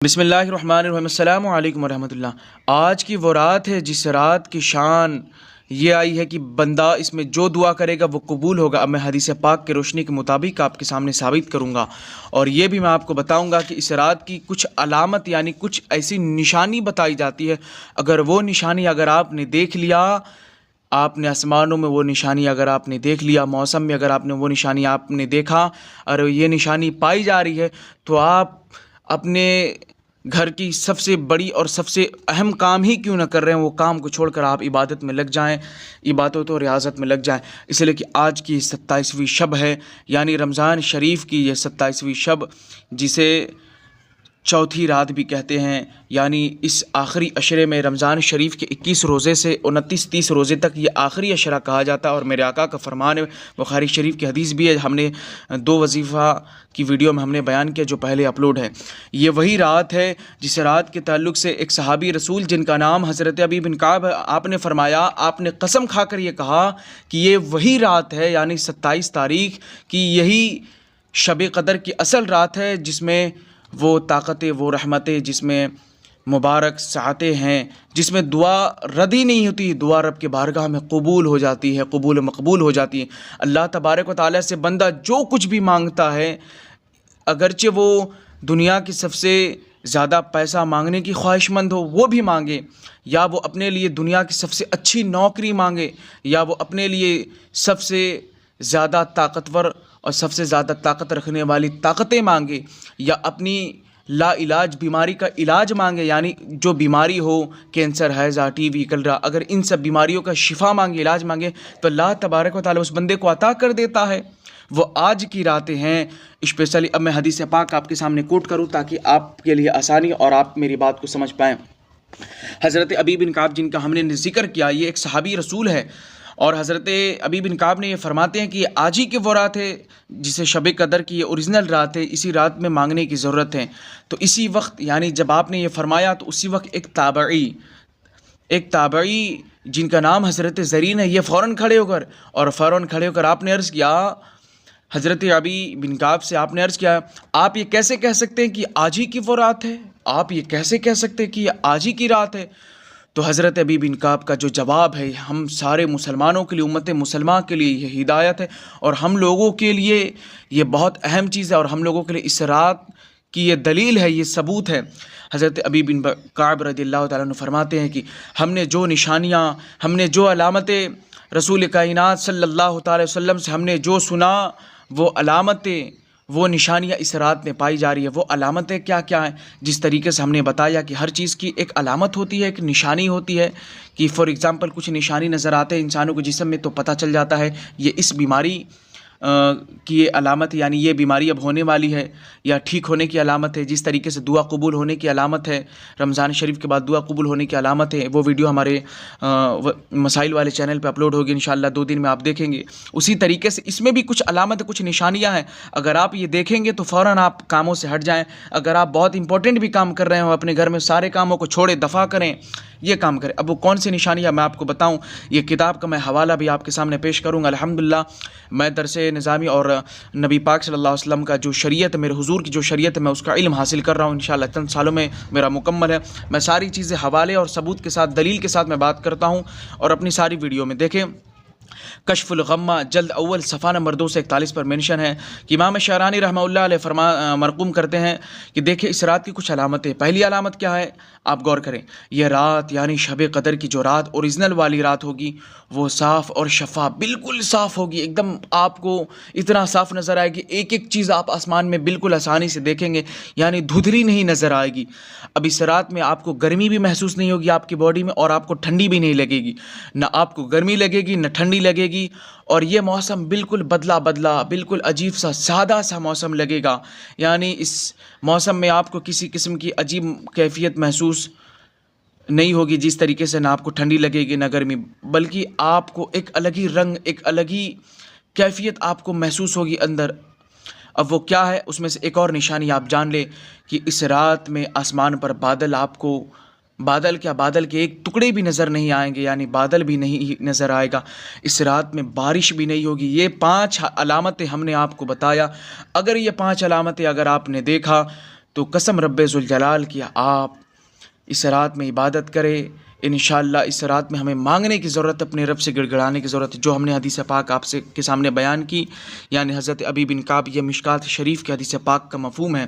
بسم اللہ الرحمن الرحیم، السلام علیکم ورحمۃ اللہ۔ آج کی وہ رات ہے جس رات کی شان یہ آئی ہے کہ بندہ اس میں جو دعا کرے گا وہ قبول ہوگا۔ اب میں حدیث پاک کی روشنی کے مطابق آپ کے سامنے ثابت کروں گا، اور یہ بھی میں آپ کو بتاؤں گا کہ اس رات کی کچھ علامت یعنی کچھ ایسی نشانی بتائی جاتی ہے، اگر وہ نشانی اگر آپ نے دیکھ لیا، آپ نے آسمانوں میں وہ نشانی اگر آپ نے دیکھ لیا، موسم میں اگر آپ نے وہ نشانی آپ نے دیکھا اور یہ نشانی پائی جا رہی ہے، تو آپ اپنے گھر کی سب سے بڑی اور سب سے اہم کام ہی کیوں نہ کر رہے ہیں، وہ کام کو چھوڑ کر آپ عبادت میں لگ جائیں، عبادت و ریاضت میں لگ جائیں، اس لیے کہ آج کی 27ویں شب ہے، یعنی رمضان شریف کی یہ 27ویں شب، جسے چوتھی رات بھی کہتے ہیں، یعنی اس آخری عشرے میں رمضان شریف کے 21 روزے سے 29-30 روزے تک یہ آخری عشرہ کہا جاتا ہے، اور میرے آقا کا فرمان ہے، بخاری شریف کی حدیث بھی ہے، ہم نے 2 وظیفہ کی ویڈیو میں ہم نے بیان کیا جو پہلے اپلوڈ ہے۔ یہ وہی رات ہے جس رات کے تعلق سے ایک صحابی رسول جن کا نام حضرت ابی بن کعب، آپ نے فرمایا، آپ نے قسم کھا کر یہ کہا کہ یہ وہی رات ہے، یعنی 27 تاریخ کی یہی شب قدر کی اصل رات ہے، جس میں وہ طاقتیں، وہ رحمتیں، جس میں مبارک ساعتیں ہیں، جس میں دعا رد ہی نہیں ہوتی، دعا رب کے بارگاہ میں قبول ہو جاتی ہے، قبول مقبول ہو جاتی ہے۔ اللہ تبارک و تعالیٰ سے بندہ جو کچھ بھی مانگتا ہے، اگرچہ وہ دنیا کی سب سے زیادہ پیسہ مانگنے کی خواہش مند ہو وہ بھی مانگے، یا وہ اپنے لیے دنیا کی سب سے اچھی نوکری مانگے، یا وہ اپنے لیے سب سے زیادہ طاقتور اور سب سے زیادہ طاقت رکھنے والی طاقتیں مانگے، یا اپنی لا علاج بیماری کا علاج مانگے، یعنی جو بیماری ہو، کینسر، ہیضہ، ٹی وی، کلرا، اگر ان سب بیماریوں کا شفا مانگے، علاج مانگے، تو اللہ تبارک و تعالیٰ اس بندے کو عطا کر دیتا ہے۔ وہ آج کی راتیں ہیں اسپیشلی۔ اب میں حدیث پاک آپ کے سامنے کوٹ کروں تاکہ آپ کے لیے آسانی اور آپ میری بات کو سمجھ پائیں۔ حضرت ابی بن کعب جن کا ہم نے ذکر کیا، یہ ایک صحابی رسول ہے، اور حضرت ابی بن کعب نے یہ فرماتے ہیں کہ یہ آج ہی کی وہ رات ہے جسے شب قدر کی یہ اوریجنل رات ہے، اسی رات میں مانگنے کی ضرورت ہے۔ تو اسی وقت یعنی جب آپ نے یہ فرمایا تو اسی وقت ایک تابعی جن کا نام حضرت زرین ہے، یہ فوراً کھڑے ہو کر آپ نے عرض کیا، حضرت ابی بن کعب سے آپ نے عرض کیا، آپ یہ کیسے کہہ سکتے ہیں کہ آج ہی کی وہ رات ہے؟ آپ یہ کیسے کہہ سکتے ہیں کہ یہ آج ہی کی رات ہے؟ تو حضرت ابی بن کعب کا جو جواب ہے، ہم سارے مسلمانوں کے لیے، امت مسلمہ کے لیے یہ ہدایت ہے، اور ہم لوگوں کے لیے یہ بہت اہم چیز ہے، اور ہم لوگوں کے لیے اس رات کی یہ دلیل ہے، یہ ثبوت ہے۔ حضرت ابی بن کعب رضی اللہ تعالیٰ عنہ فرماتے ہیں کہ ہم نے جو نشانیاں، ہم نے جو علامتیں رسول کائنات صلی اللہ تعالی وسلم سے ہم نے جو سنا، وہ علامتیں، وہ نشانیاں اس رات میں پائی جا رہی ہے۔ وہ علامتیں کیا کیا ہیں؟ جس طریقے سے ہم نے بتایا کہ ہر چیز کی ایک علامت ہوتی ہے، ایک نشانی ہوتی ہے، کہ فار ایگزامپل کچھ نشانی نظر آتے ہیں انسانوں کے جسم میں تو پتہ چل جاتا ہے یہ اس بیماری کی یہ علامت، یعنی یہ بیماری اب ہونے والی ہے یا ٹھیک ہونے کی علامت ہے۔ جس طریقے سے دعا قبول ہونے کی علامت ہے، رمضان شریف کے بعد دعا قبول ہونے کی علامت ہے، وہ ویڈیو ہمارے مسائل والے چینل پہ اپلوڈ ہوگی انشاءاللہ، 2 دن میں آپ دیکھیں گے۔ اسی طریقے سے اس میں بھی کچھ علامت، کچھ نشانیاں ہیں، اگر آپ یہ دیکھیں گے تو فوراً آپ کاموں سے ہٹ جائیں۔ اگر آپ بہت امپورٹنٹ بھی کام کر رہے ہوں، اپنے گھر میں سارے کاموں کو چھوڑے دفع کریں، یہ کام کریں۔ اب وہ کون سی نشانیاں میں آپ کو بتاؤں، یہ کتاب کا میں حوالہ بھی آپ کے سامنے پیش کروں گا۔ الحمدللہ میں درس نظامی اور نبی پاک صلی اللہ علیہ وسلم کا جو شریعت ہے، میرے حضور کی جو شریعت ہے، میں اس کا علم حاصل کر رہا ہوں انشاءاللہ، چند سالوں میں میرا مکمل ہے۔ میں ساری چیزیں حوالے اور ثبوت کے ساتھ، دلیل کے ساتھ میں بات کرتا ہوں، اور اپنی ساری ویڈیو میں دیکھیں۔ کشف الغمہ جلد اول صفحہ نمبر 241 پر مینشن ہے کہ امام شعرانی رحمہ اللہ علیہ مرقوم کرتے ہیں کہ دیکھیں اس رات کی کچھ علامتیں۔ پہلی علامت کیا ہے، آپ غور کریں، یہ رات یعنی شب قدر کی جو رات اوریجنل والی رات ہوگی، وہ صاف اور شفاف، بالکل صاف ہوگی، ایک دم آپ کو اتنا صاف نظر آئے گی، ایک ایک چیز آپ آسمان میں بالکل آسانی سے دیکھیں گے، یعنی دھندلی نہیں نظر آئے گی۔ اب اس رات میں آپ کو گرمی بھی محسوس نہیں ہوگی آپ کی باڈی میں، اور آپ کو ٹھنڈی بھی نہیں لگے گی، نہ آپ کو گرمی لگے گی نہ ٹھنڈی لگے گی، اور یہ موسم بالکل بدلا بالکل عجیب سا سادہ سا موسم لگے گا، یعنی اس موسم میں آپ کو کسی قسم کی عجیب کیفیت محسوس نہیں ہوگی، جس طریقے سے نہ آپ کو ٹھنڈی لگے گی نہ گرمی، بلکہ آپ کو ایک الگ ہی رنگ، ایک الگ ہی کیفیت آپ کو محسوس ہوگی اندر۔ اب وہ کیا ہے، اس میں سے ایک اور نشانی آپ جان لیں کہ اس رات میں آسمان پر بادل، آپ کو بادل کے ایک ٹکڑے بھی نظر نہیں آئیں گے، یعنی بادل بھی نہیں نظر آئے گا۔ اس رات میں بارش بھی نہیں ہوگی۔ یہ 5 علامتیں ہم نے آپ کو بتایا، اگر یہ 5 علامتیں اگر آپ نے دیکھا تو قسم رب ذوال جلال کی آپ اس رات میں عبادت کریں۔ انشاءاللہ اس رات میں ہمیں مانگنے کی ضرورت، اپنے رب سے گڑ گڑانے کی ضرورت ہے، جو ہم نے حدیث پاک آپ سے کے سامنے بیان کی، یعنی حضرت ابی بن کعب، یہ مشکات شریف کی حدیث پاک کا مفہوم ہے۔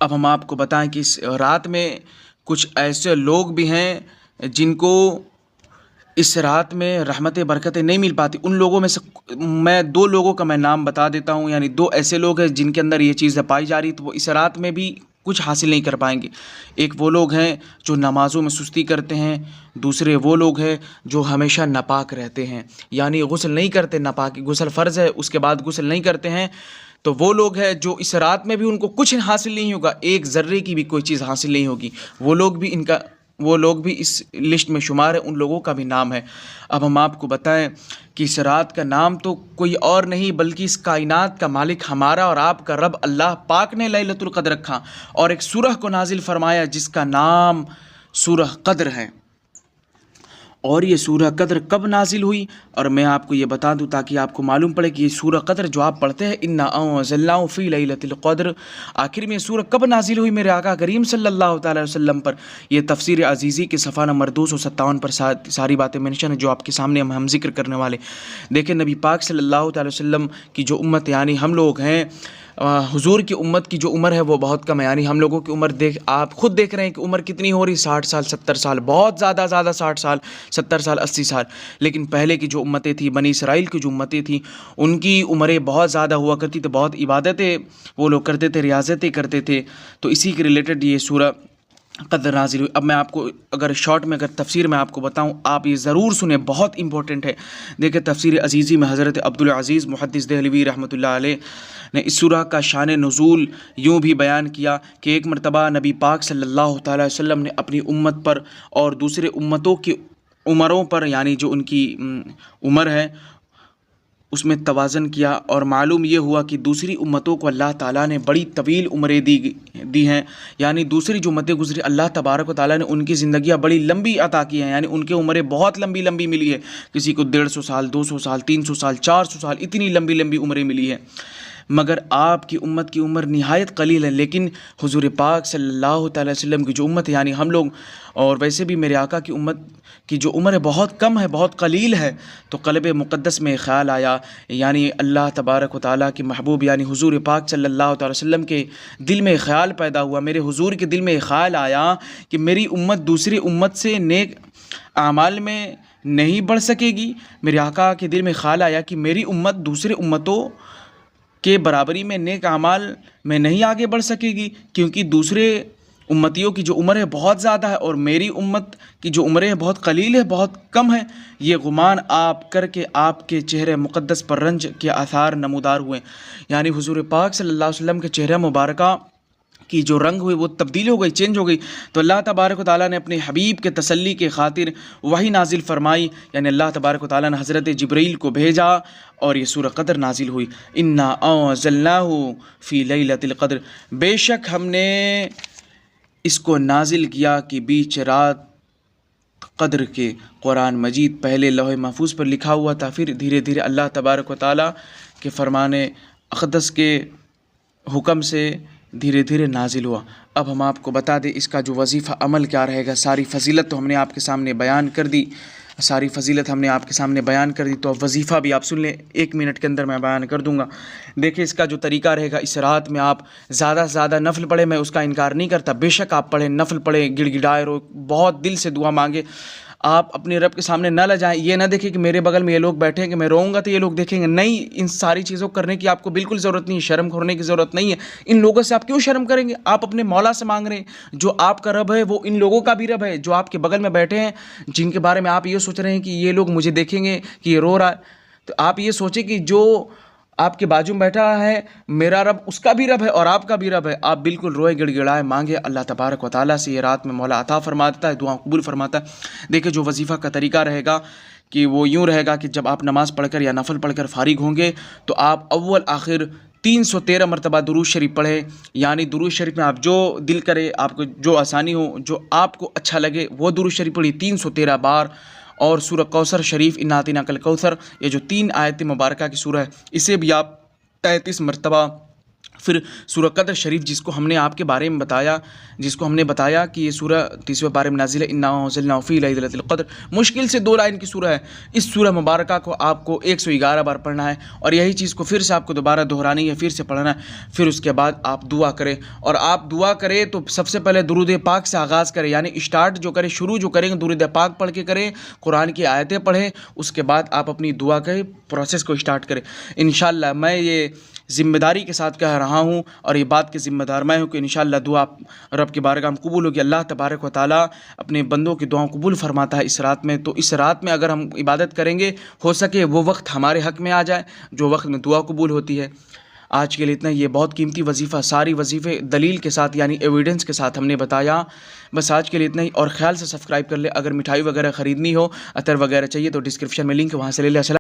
اب ہم آپ کو بتائیں کہ اس رات میں کچھ ایسے لوگ بھی ہیں جن کو اس رات میں رحمتیں برکتیں نہیں مل پاتی۔ ان لوگوں میں سے میں 2 لوگوں کا میں نام بتا دیتا ہوں، یعنی 2 ایسے لوگ ہیں جن کے اندر یہ چیزیں پائی جا رہی، تو وہ اس رات میں بھی کچھ حاصل نہیں کر پائیں گے۔ ایک وہ لوگ ہیں جو نمازوں میں سستی کرتے ہیں، دوسرے وہ لوگ ہیں جو ہمیشہ ناپاک رہتے ہیں، یعنی غسل نہیں کرتے، ناپاک غسل فرض ہے، اس کے بعد غسل نہیں کرتے ہیں۔ تو وہ لوگ ہیں جو اس رات میں بھی ان کو کچھ حاصل نہیں ہوگا، ایک ذرے کی بھی کوئی چیز حاصل نہیں ہوگی، وہ لوگ بھی اس لسٹ میں شمار ہے، ان لوگوں کا بھی نام ہے۔ اب ہم آپ کو بتائیں کہ اس رات کا نام تو کوئی اور نہیں بلکہ اس کائنات کا مالک ہمارا اور آپ کا رب اللہ پاک نے لیلۃ القدر رکھا اور ایک سورہ کو نازل فرمایا جس کا نام سورہ قدر ہے۔ اور یہ سورہ قدر کب نازل ہوئی، اور میں آپ کو یہ بتا دوں تاکہ آپ کو معلوم پڑے کہ یہ سورہ قدر جو آپ پڑھتے ہیں انا انزلناہ فی لیلۃ القدر، آخر میں یہ سورہ کب نازل ہوئی میرے آقا کریم صلی اللہ تعالی وسلم پر۔ یہ تفسیر عزیزی کے صفحہ نمبر 257 پر ساری باتیں مینشن ہیں جو آپ کے سامنے ہم ذکر کرنے والے۔ دیکھیں نبی پاک صلی اللہ تعالی وسلم کی جو امت یعنی ہم لوگ ہیں، حضور کی امت کی جو عمر ہے وہ بہت کم ہے، یعنی ہم لوگوں کی عمر آپ خود دیکھ رہے ہیں کہ عمر کتنی ہو رہی، 60 سال 70 سال، بہت زیادہ 60 سال 70 سال 80 سال۔ لیکن پہلے کی جو امتیں تھیں، بنی اسرائیل کی جو امتیں تھیں، ان کی عمریں بہت زیادہ ہوا کرتی تھی، بہت عبادتیں وہ لوگ کرتے تھے، ریاضتیں کرتے تھے۔ تو اسی کے ریلیٹڈ یہ سورہ قدر نازل ہوئی۔ اب میں آپ کو اگر شارٹ میں اگر تفسیر میں آپ کو بتاؤں، آپ یہ ضرور سنیں، بہت امپورٹنٹ ہے۔ دیکھیں تفسیر عزیزی میں حضرت عبدالعزیز محدث دہلوی رحمۃ اللہ علیہ نے اس سورہ کا شان نزول یوں بھی بیان کیا کہ ایک مرتبہ نبی پاک صلی اللہ تعالی وسلم نے اپنی امت پر اور دوسرے امتوں کی عمروں پر، یعنی جو ان کی عمر ہے اس میں توازن کیا، اور معلوم یہ ہوا کہ دوسری امتوں کو اللہ تعالیٰ نے بڑی طویل عمریں دی ہیں، یعنی دوسری جو امتیں گزری اللہ تبارک و تعالیٰ نے ان کی زندگیاں بڑی لمبی عطا کی ہیں، یعنی ان کے عمریں بہت لمبی لمبی ملی ہے، کسی کو 150 سال 200 سال 300 سال 400 سال اتنی لمبی لمبی عمریں ملی ہیں۔ مگر آپ کی امت کی عمر نہایت قلیل ہے، لیکن حضور پاک صلی اللہ تعالی وسلم کی جو امت ہے یعنی ہم لوگ، اور ویسے بھی میرے آقا کی امت کی جو عمر ہے بہت کم ہے، بہت قلیل ہے۔ تو قلب مقدس میں خیال آیا، یعنی اللہ تبارک و تعالیٰ کے محبوب یعنی حضور پاک صلی اللہ تعالی وسلم کے دل میں خیال پیدا ہوا، میرے حضور کے دل میں خیال آیا کہ میری امت دوسری امت سے نیک اعمال میں نہیں بڑھ سکے گی۔ میرے آقا کے دل میں خیال آیا کہ میری امت دوسرے امتوں کے برابری میں نیک اعمال میں نہیں آگے بڑھ سکے گی، کیونکہ دوسرے امتیوں کی جو عمر ہے بہت زیادہ ہے اور میری امت کی جو عمریں بہت قلیل ہے، بہت کم ہے۔ یہ گمان آپ کر کے آپ کے چہرے مقدس پر رنج کے آثار نمودار ہوئے، یعنی حضور پاک صلی اللہ علیہ وسلم کے چہرہ مبارکہ کی جو رنگ ہوئی وہ تبدیل ہو گئی، چینج ہو گئی۔ تو اللہ تبارک و تعالیٰ نے اپنے حبیب کے تسلی کے خاطر وحی نازل فرمائی، یعنی اللہ تبارک و تعالیٰ نے حضرت جبرائیل کو بھیجا اور یہ سورہ قدر نازل ہوئی۔ انا انزلناہ فی لیلۃ القدر، بے شک ہم نے اس کو نازل کیا کہ بیچ رات قدر کے۔ قرآن مجید پہلے لوح محفوظ پر لکھا ہوا تھا، پھر دھیرے دھیرے اللہ تبارک و تعالیٰ کے فرمان اقدس کے حکم سے دھیرے دھیرے نازل ہوا۔ اب ہم آپ کو بتا دیں اس کا جو وظیفہ عمل کیا رہے گا۔ ساری فضیلت تو ہم نے آپ کے سامنے بیان کر دی، تو اب وظیفہ بھی آپ سن لیں، 1 منٹ کے اندر میں بیان کر دوں گا۔ دیکھیں اس کا جو طریقہ رہے گا، اس رات میں آپ زیادہ سے زیادہ نفل پڑھیں، میں اس کا انکار نہیں کرتا، بے شک آپ پڑھیں، نفل پڑھیں، گڑ گڑائے رو، بہت دل سے دعا مانگے۔ آپ اپنے رب کے سامنے نہ لجائیں، یہ نہ دیکھیں کہ میرے بغل میں یہ لوگ بیٹھے ہیں کہ میں روؤں گا تو یہ لوگ دیکھیں گے، نہیں، ان ساری چیزوں کرنے کی آپ کو بالکل ضرورت نہیں ہے، شرم کرنے کی ضرورت نہیں ہے۔ ان لوگوں سے آپ کیوں شرم کریں گے؟ آپ اپنے مولا سے مانگ رہے ہیں، جو آپ کا رب ہے وہ ان لوگوں کا بھی رب ہے، جو آپ کے بغل میں بیٹھے ہیں، جن کے بارے میں آپ یہ سوچ رہے ہیں کہ یہ لوگ مجھے دیکھیں گے کہ یہ رو رہا ہے، تو آپ یہ سوچیں کہ جو آپ کے بازو میں بیٹھا ہے میرا رب اس کا بھی رب ہے اور آپ کا بھی رب ہے۔ آپ بالکل روئے گڑ گڑائے مانگے، اللہ تبارک و تعالیٰ سے یہ رات میں مولا عطا فرما دیتا ہے، دعا قبول فرماتا ہے۔ دیکھیں جو وظیفہ کا طریقہ رہے گا کہ وہ یوں رہے گا کہ جب آپ نماز پڑھ کر یا نفل پڑھ کر فارغ ہوں گے تو آپ اول آخر 313 مرتبہ درود شریف پڑھیں، یعنی درود شریف میں آپ جو دل کرے، آپ کو جو آسانی ہو، جو آپ کو اچھا لگے وہ درود شریف پڑھی 313 بار۔ اور سورہ کوثر شریف انا اعطیناک الکوثر، یہ جو 3 آیت مبارکہ کی سورہ ہے، اسے بھی آپ 33 مرتبہ پھر سورہ قدر شریف جس کو ہم نے آپ کے بارے میں بتایا، جس کو ہم نے بتایا کہ یہ سورہ 30ویں پارے میں نازل ہے، انا انزلناہ فی لیلۃ القدر، مشکل سے 2 لائن کی سورہ ہے۔ اس سورہ مبارکہ کو آپ کو 111 بار پڑھنا ہے، اور یہی چیز کو پھر سے آپ کو دوبارہ دہرانی ہے، پھر سے پڑھنا ہے۔ پھر اس کے بعد آپ دعا کریں، اور آپ دعا کریں تو سب سے پہلے درود پاک سے آغاز کریں، یعنی اسٹارٹ جو کریں، شروع جو کریں درود پاک پڑھ کے کریں، قرآن کی آیتیں پڑھیں، اس کے بعد آپ اپنی دعا کے پروسیس کو اسٹارٹ کریں۔ انشاءاللہ میں یہ ذمہ داری کے ساتھ کہہ رہا ہوں، اور یہ بات کے ذمہ دار میں ہوں کہ انشاءاللہ دعا رب کی بارگاہ میں قبول ہوگی۔ اللہ تبارک و تعالیٰ اپنے بندوں کی دعاؤں قبول فرماتا ہے اس رات میں، تو اس رات میں اگر ہم عبادت کریں گے، ہو سکے وہ وقت ہمارے حق میں آ جائے جو وقت میں دعا قبول ہوتی ہے۔ آج کے لیے اتنا، یہ بہت قیمتی وظیفہ، ساری وظیفے دلیل کے ساتھ یعنی ایویڈنس کے ساتھ ہم نے بتایا۔ بس آج کے لیے اتنا ہی، اور خیال سے سبسکرائب کر لے۔ اگر مٹھائی وغیرہ خریدنی ہو، عطر وغیرہ چاہیے تو ڈسکرپشن میں لنک ہے، وہاں سے لے لے۔